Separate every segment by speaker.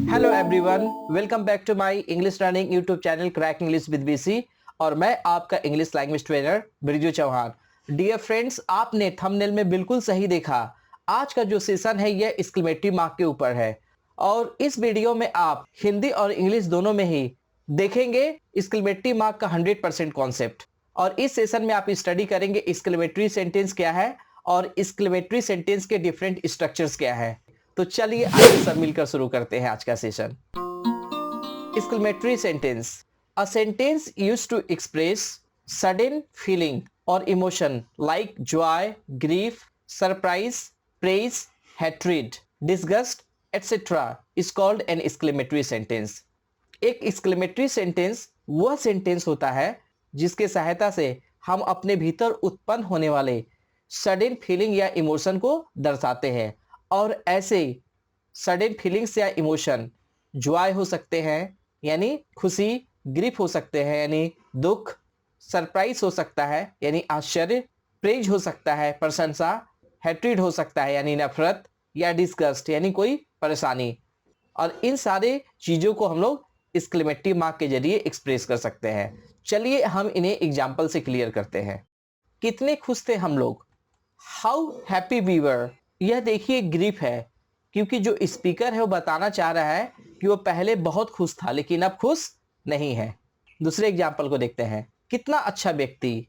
Speaker 1: Hello everyone, welcome back to my English learning YouTube channel crack English with BC और मैं आपका English language trainer Birju Chauhan. Dear friends, आपने thumbnail में बिल्कुल सही देखा। आज का जो सेशन है यह एक्सक्लेमेटरी मार्क के ऊपर है और इस वीडियो में आप हिंदी और इंग्लिश दोनों में ही देखेंगे एक्सक्लेमेटरी मार्क का 100% कॉन्सेप्ट। और इस सेशन में आप स्टडी करेंगे एक्सक्लेमेटरी सेंटेंस क्या है और एक्सक्लेमेटरी सेंटेंस के डिफरेंट स्ट्रक्चर्स क्या है। तो चलिए आइए सब मिलकर शुरू करते हैं आज का session. Exclamatory sentence, a sentence used to express sudden feeling और emotion like joy, grief, surprise, praise, hatred, disgust etcetera is called an exclamatory sentence. एक एक्सक्लेमेटरी सेंटेंस वह सेंटेंस होता है जिसके सहायता से हम अपने भीतर उत्पन्न होने वाले सडन फीलिंग या इमोशन को दर्शाते हैं। और ऐसे सडन फीलिंग्स या इमोशन जॉय हो सकते हैं यानी खुशी, ग्रीफ हो सकते हैं यानी दुख, सरप्राइज हो सकता है यानी आश्चर्य, प्रेज हो सकता है प्रशंसा, हैट्रेड हो सकता है यानी नफरत, या डिस्गस्ट यानी कोई परेशानी। और इन सारे चीज़ों को हम लोग एक्सक्लेमेटरी मार्क के जरिए एक्सप्रेस कर सकते हैं। चलिए हम इन्हें एग्जाम्पल से क्लियर करते हैं। कितने खुश थे हम लोग, हाउ हैप्पी वी वर। यह देखिए ग्रीफ है क्योंकि जो स्पीकर है वो बताना चाह रहा है कि वो पहले बहुत खुश था लेकिन अब खुश नहीं है। दूसरे एग्जाम्पल को देखते हैं। कितना अच्छा व्यक्ति,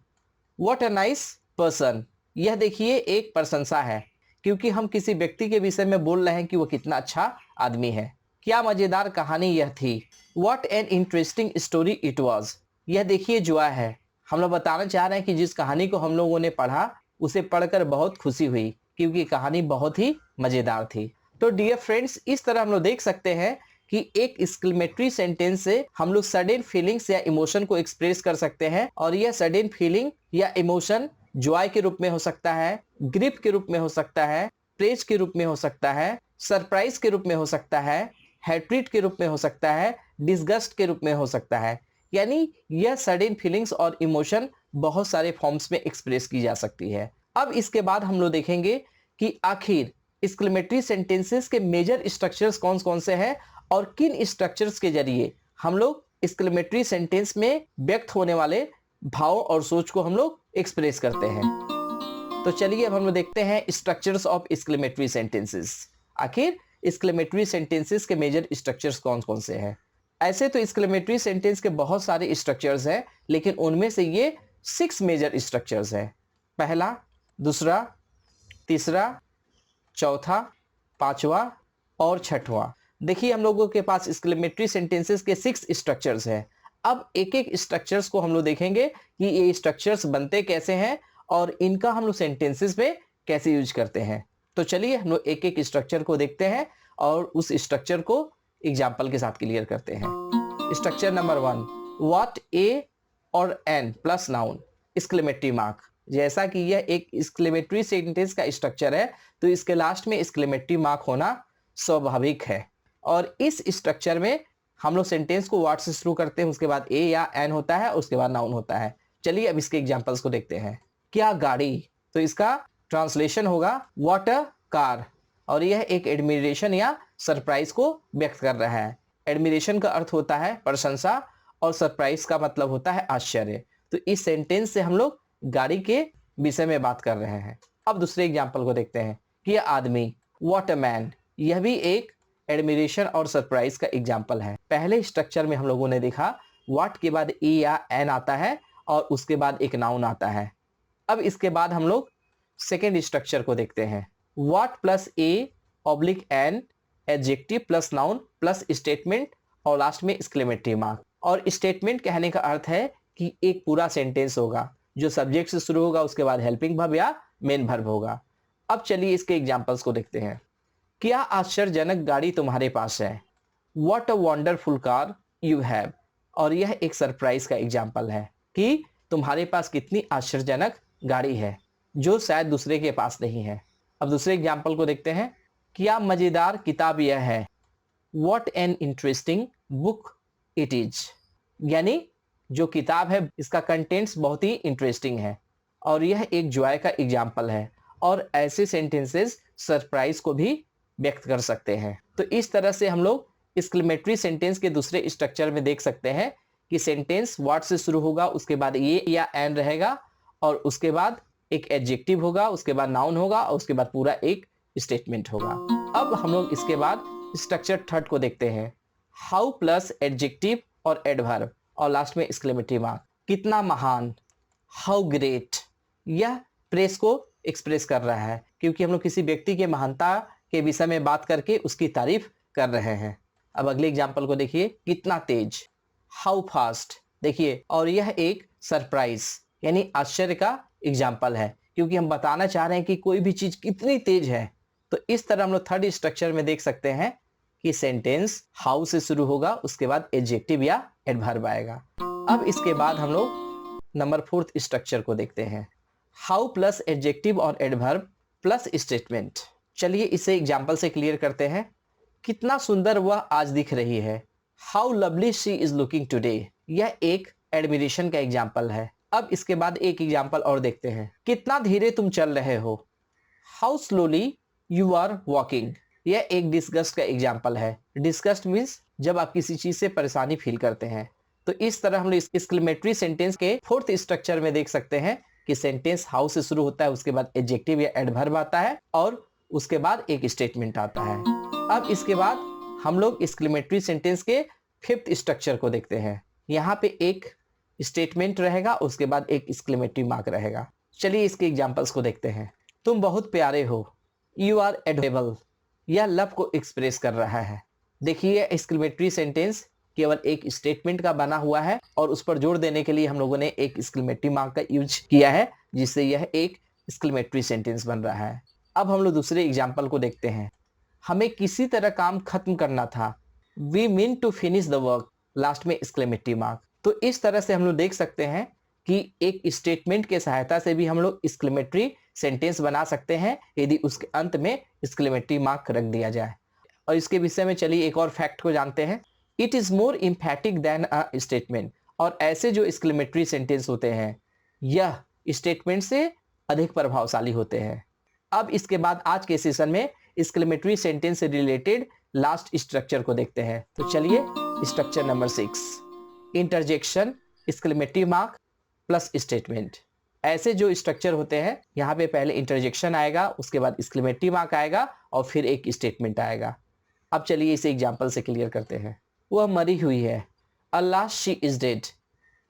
Speaker 1: व्हाट अ नाइस पर्सन। यह देखिए एक प्रशंसा है क्योंकि हम किसी व्यक्ति के विषय में बोल रहे हैं कि वो कितना अच्छा आदमी है। क्या मजेदार कहानी यह थी, what an interesting story it was. यह देखिए जुआ है, हम लोग बताना चाह रहे हैं कि जिस कहानी को हम लोगों ने पढ़ा उसे पढ़कर बहुत खुशी हुई क्योंकि कहानी बहुत ही मजेदार थी। तो डियर फ्रेंड्स, इस तरह हम लोग देख सकते हैं कि एक एक्सक्लेमेटरी सेंटेंस से हम लोग सडन फीलिंग्स या इमोशन को एक्सप्रेस कर सकते हैं। और यह सडन फीलिंग या इमोशन जॉय के रूप में हो सकता है, ग्रिप के रूप में हो सकता है, प्रेज के रूप में हो सकता है, सरप्राइज के रूप में हो सकता है, हैट्रेड के रूप में हो सकता है, डिसगस्ट के रूप में हो सकता है। यानी यह सडन फीलिंग्स और इमोशन बहुत सारे फॉर्म्स में एक्सप्रेस की जा सकती है। अब इसके बाद हम लोग देखेंगे कि आखिर एक्सक्लेमेटरी सेंटेंसेस के मेजर स्ट्रक्चर्स कौन कौन से हैं और किन स्ट्रक्चर्स के जरिए हम लोग एक्सक्लेमेटरी सेंटेंस में व्यक्त होने वाले भाव और सोच को हम लोग एक्सप्रेस करते हैं। तो चलिए अब हम लोग देखते हैं स्ट्रक्चर्स ऑफ एक्सक्लेमेटरी सेंटेंसेस। आखिर एक्सक्लेमेटरी सेंटेंसेस के मेजर स्ट्रक्चर्स कौन कौन से हैं। ऐसे तो एक्सक्लेमेटरी सेंटेंस के बहुत सारे स्ट्रक्चर्स हैं लेकिन उनमें से ये 6 मेजर स्ट्रक्चर्स हैं। पहला, दूसरा, तीसरा, चौथा, पांचवा और छठवां। देखिए हम लोगों के पास एक्सक्लेमेटरी सेंटेंसेस के 6 स्ट्रक्चर्स हैं। अब एक एक स्ट्रक्चर्स को हम लोग देखेंगे कि ये स्ट्रक्चर्स बनते कैसे हैं और इनका हम लोग सेंटेंसेस में कैसे यूज करते हैं। तो चलिए हम लोग एक एक स्ट्रक्चर को देखते हैं और उस स्ट्रक्चर को एग्जाम्पल के साथ क्लियर करते हैं। स्ट्रक्चर नंबर 1, व्हाट, ए और an plus noun exclamatory mark. जैसा कि यह एक एक्सक्लेमेटरी सेंटेंस का स्ट्रक्चर है तो इसके लास्ट में एक्सक्लेमेटरी मार्क होना स्वाभाविक है। और इस स्ट्रक्चर में हम लोग सेंटेंस को व्हाट से शुरू करते हैं, उसके बाद ए या एन होता है, उसके बाद नाउन होता है। चलिए अब इसके एग्जांपल्स को देखते हैं। क्या गाड़ी, तो इसका ट्रांसलेशन होगा व्हाट अ कार। और यह एक एडमिरेशन या सरप्राइज को व्यक्त कर रहा है। एडमिरेशन का अर्थ होता है प्रशंसा और सरप्राइज का मतलब होता है आश्चर्य। तो इस सेंटेंस से हम लोग गाड़ी के विषय में बात कर रहे हैं। अब दूसरे एग्जाम्पल को देखते हैं कि यह आदमी, व्हाट अ मैन। यह भी एक एडमिरेशन और सरप्राइज का एग्जाम्पल है। पहले स्ट्रक्चर में हम लोगों ने देखा व्हाट के बाद ए या एन आता है और उसके बाद एक नाउन आता है। अब इसके बाद हम लोग सेकेंड स्ट्रक्चर को देखते हैं। What plus a oblique an, adjective plus noun plus statement और लास्ट में एक्सक्लेमेटरी मार्क। और स्टेटमेंट कहने का अर्थ है कि एक पूरा सेंटेंस होगा जो सब्जेक्ट से शुरू होगा, उसके बाद हेल्पिंग वर्ब या मेन वर्ब होगा। अब चलिए इसके एग्जांपल्स को देखते हैं। क्या आश्चर्यजनक गाड़ी तुम्हारे पास है, what a wonderful car you have. और यह एक सरप्राइज का एग्जांपल है कि तुम्हारे पास कितनी आश्चर्यजनक गाड़ी है जो शायद दूसरे के पास नहीं है। अब दूसरे एग्जांपल को देखते हैं। क्या मजेदार किताब यह है, what an interesting book it is. यानी जो किताब है इसका कंटेंट्स बहुत ही इंटरेस्टिंग है और यह एक जॉय का एग्जाम्पल है। और ऐसे सेंटेंसेस सरप्राइज को भी व्यक्त कर सकते हैं। तो इस तरह से हम लोग एक्सक्लेमेटरी सेंटेंस के दूसरे स्ट्रक्चर में देख सकते हैं कि सेंटेंस व्हाट से शुरू होगा, उसके बाद ये या एंड रहेगा, और उसके बाद एक एडजेक्टिव होगा, उसके बाद नाउन होगा, और उसके बाद पूरा एक स्टेटमेंट होगा। अब हम लोग इसके बाद स्ट्रक्चर थर्ड को देखते हैं, हाउ प्लस एडजेक्टिव और एडवर्ब और लास्ट में एक्सक्लेमेटरी मार्क। कितना महान, हाउ ग्रेट, यह प्रेस को एक्सप्रेस कर रहा है क्योंकि हम लोग किसी व्यक्ति के महानता के विषय में बात करके उसकी तारीफ कर रहे हैं। अब अगले एग्जाम्पल को देखिए, कितना तेज, हाउ फास्ट, देखिए, और यह एक सरप्राइज यानी आश्चर्य का एग्जाम्पल है क्योंकि हम बताना चाह रहे हैं कि कोई भी चीज कितनी तेज है। तो इस तरह हम लोग थर्ड स्ट्रक्चर में देख सकते हैं कि सेंटेंस हाउ से शुरू होगा, उसके बाद एडजेक्टिव या एडवर्ब आएगा। अब इसके बाद हम लोग नंबर फोर्थ स्ट्रक्चर को देखते हैं, हाउ प्लस एडजेक्टिव और एडवर्ब प्लस स्टेटमेंट। चलिए इसे एग्जाम्पल से क्लियर करते हैं। कितना सुंदर वह आज दिख रही है, how lovely she is looking today, यह एक एडमिरेशन का एग्जाम्पल है। अब इसके बाद एक एग्जाम्पल और देखते हैं, कितना धीरे तुम चल रहे हो, how slowly you are walking, यह एक डिस्गस्ट का एग्जाम्पल है। डिस्गस्ट मीन्स जब आप किसी चीज से परेशानी फील करते हैं। तो इस तरह हम लोग एक्सक्लेमेटरी सेंटेंस के फोर्थ स्ट्रक्चर में देख सकते हैं कि सेंटेंस हाउ से शुरू होता है, उसके बाद एडजेक्टिव या एडवर्ब आता है और उसके बाद एक स्टेटमेंट आता है। अब इसके बाद हम लोग एक्सक्लेमेटरी सेंटेंस के फिफ्थ स्ट्रक्चर को देखते हैं। यहाँ पे एक स्टेटमेंट रहेगा, उसके बाद एक एक्सक्लेमेटरी मार्क रहेगा। चलिए इसके एग्जांपल्स को देखते हैं। तुम बहुत प्यारे हो, यू आर एडोरेबल, यह लव को एक्सप्रेस कर रहा है। देखिए एक्सक्लेमेटरी सेंटेंस केवल एक स्टेटमेंट का बना हुआ है और उस पर जोर देने के लिए हम लोगों ने एक एक्सक्लेमेटरी मार्क का यूज किया है, जिससे यह एक एक्सक्लेमेटरी सेंटेंस बन रहा है। अब हम लोग दूसरे एग्जाम्पल को देखते हैं। हमें किसी तरह काम खत्म करना था, we mean to finish the work, last में एक्सक्लेमेटरी मार्क। तो इस तरह से हम लोग देख सकते हैं कि एक स्टेटमेंट के सहायता से भी हम लोग एक्सक्लेमेटरी सेंटेंस बना सकते हैं यदि उसके अंत में एक्सक्लेमेटरी मार्क रख दिया जाए। और इसके विषय में चलिए एक और फैक्ट को जानते हैं। It is more emphatic than a statement, और ऐसे जो एक्सक्लेमेटरी सेंटेंस होते हैं यह स्टेटमेंट से अधिक प्रभावशाली होते हैं। अब इसके बाद आज के सेशन में एक्सक्लेमेटरी सेंटेंस से रिलेटेड लास्ट स्ट्रक्चर को देखते हैं। तो चलिए structure number 6, interjection, exclamatory mark plus statement. ऐसे जो स्ट्रक्चर होते हैं यहाँ पे पहले इंटरजेक्शन आएगा, उसके बाद एक्सक्लेमेटरी मार्क आएगा और फिर एक स्टेटमेंट आएगा। अब चलिए इसे एग्जाम्पल से क्लियर करते हैं। वह मरी हुई है, अल्लाह शी इज डेड,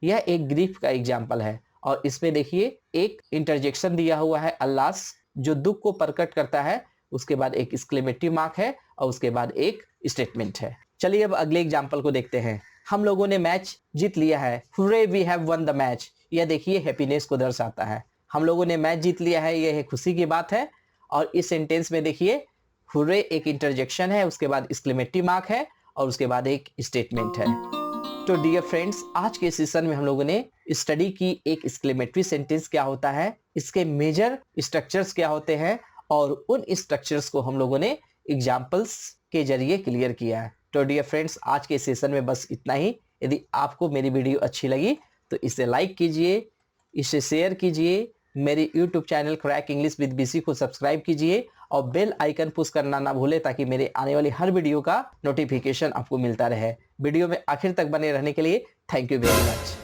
Speaker 1: यह एक ग्रीफ का एग्जाम्पल है और इसमें देखिए एक इंटरजेक्शन दिया हुआ है अल्लाह, जो दुख को प्रकट करता है, उसके बाद एक एक्सक्लेमेटरी मार्क है और उसके बाद एक स्टेटमेंट है। चलिए अब अगले एग्जाम्पल को देखते हैं। हम लोगों ने मैच जीत लिया है, hurray we have won the match, यह देखिए हैप्पीनेस को दर्शाता है। हम लोगों ने मैच जीत लिया है, यह खुशी की बात है। और इस सेंटेंस में देखिए हुर्रे एक इंटरजेक्शन है, उसके बाद एक्सक्लेमेटरी मार्क है और उसके बाद एक स्टेटमेंट है। तो डियर फ्रेंड्स, आज के सेशन में हम लोगों ने स्टडी की एक एक्सक्लेमेटरी सेंटेंस क्या होता है, इसके मेजर स्ट्रक्चर्स क्या होते हैं और उन स्ट्रक्चर्स को हम लोगों ने एग्जाम्पल्स के जरिए क्लियर किया है। तो डियर फ्रेंड्स, आज के सेशन में बस इतना ही। यदि आपको मेरी वीडियो अच्छी लगी तो इसे लाइक कीजिए, इसे शेयर कीजिए, मेरे YouTube channel crack English with BC को सब्सक्राइब कीजिए और बेल आइकन पुश करना ना भूलें ताकि मेरे आने वाली हर वीडियो का नोटिफिकेशन आपको मिलता रहे। वीडियो में आखिर तक बने रहने के लिए थैंक यू वेरी मच।